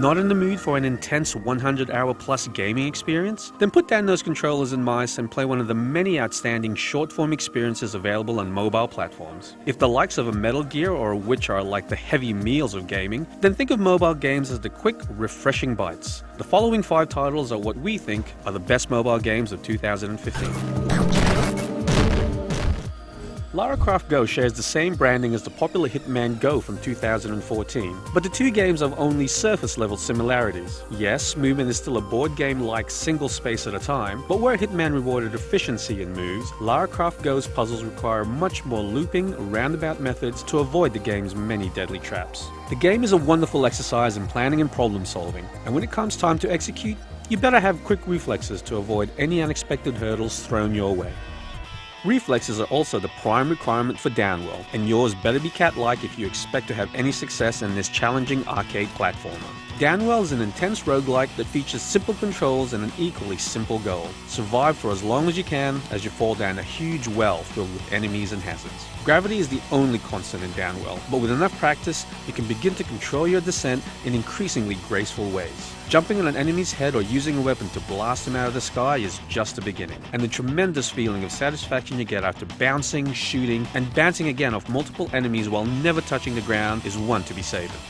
Not in the mood for an intense 100-hour-plus gaming experience? Then put down those controllers and mice and play one of the many outstanding short-form experiences available on mobile platforms. If the likes of a Metal Gear or a Witcher are like the heavy meals of gaming, then think of mobile games as the quick, refreshing bites. The following 5 titles are what we think are the best mobile games of 2015. Lara Croft Go shares the same branding as the popular Hitman Go from 2014, but the two games have only surface-level similarities. Yes, movement is still a board game-like single space at a time, but where Hitman rewarded efficiency in moves, Lara Croft Go's puzzles require much more looping, roundabout methods to avoid the game's many deadly traps. The game is a wonderful exercise in planning and problem-solving, and when it comes time to execute, you better have quick reflexes to avoid any unexpected hurdles thrown your way. Reflexes are also the prime requirement for Downwell, and yours better be cat-like if you expect to have any success in this challenging arcade platformer. Downwell is an intense roguelike that features simple controls and an equally simple goal. Survive for as long as you can as you fall down a huge well filled with enemies and hazards. Gravity is the only constant in Downwell, but with enough practice, you can begin to control your descent in increasingly graceful ways. Jumping on an enemy's head or using a weapon to blast them out of the sky is just the beginning, and the tremendous feeling of satisfaction you get after bouncing, shooting, and bouncing again off multiple enemies while never touching the ground is one to be savored.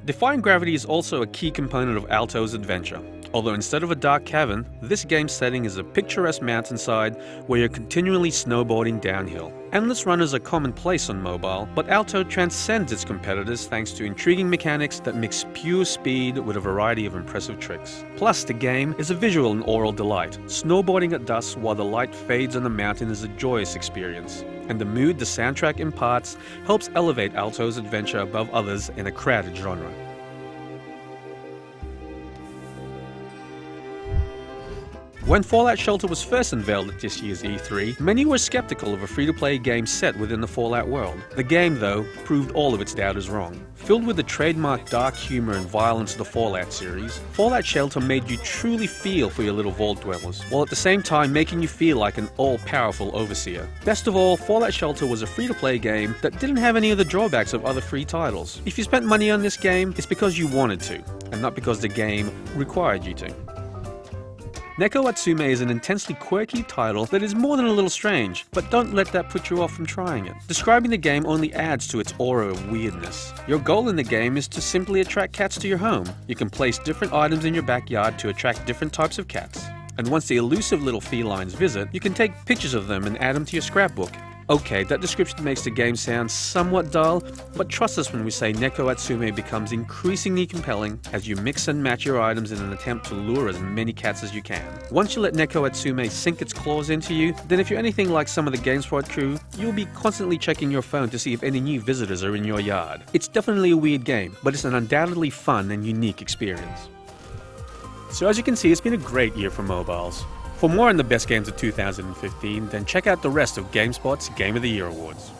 Defying gravity is also a key component of Altos Adventure. Although instead of a dark cavern, this game's setting is a picturesque mountainside where you're continually snowboarding downhill. Endless runners are commonplace on mobile, but Alto transcends its competitors thanks to intriguing mechanics that mix pure speed with a variety of impressive tricks. Plus, the game is a visual and oral delight. Snowboarding at dusk while the light fades on the mountain is a joyous experience, and the mood the soundtrack imparts helps elevate Altos Adventure above others in a crowded genre. When Fallout Shelter was first unveiled at this year's E3, many were skeptical of a free-to-play game set within the Fallout world. The game, though, proved all of its doubters wrong. Filled with the trademark dark humor and violence of the Fallout series, Fallout Shelter made you truly feel for your little vault dwellers, while at the same time making you feel like an all-powerful overseer. Best of all, Fallout Shelter was a free-to-play game that didn't have any of the drawbacks of other free titles. If you spent money on this game, it's because you wanted to, and not because the game required you to. Neko Atsume is an intensely quirky title that is more than a little strange, but don't let that put you off from trying it. Describing the game only adds to its aura of weirdness. Your goal in the game is to simply attract cats to your home. You can place different items in your backyard to attract different types of cats. And once the elusive little felines visit, you can take pictures of them and add them to your scrapbook. Okay, that description makes the game sound somewhat dull, but trust us when we say Neko Atsume becomes increasingly compelling as you mix and match your items in an attempt to lure as many cats as you can. Once you let Neko Atsume sink its claws into you, then if you're anything like some of the GameSpot crew, you'll be constantly checking your phone to see if any new visitors are in your yard. It's definitely a weird game, but it's an undoubtedly fun and unique experience. So as you can see, it's been a great year for mobiles. For more on the best games of 2015, then check out the rest of GameSpot's Game of the Year awards.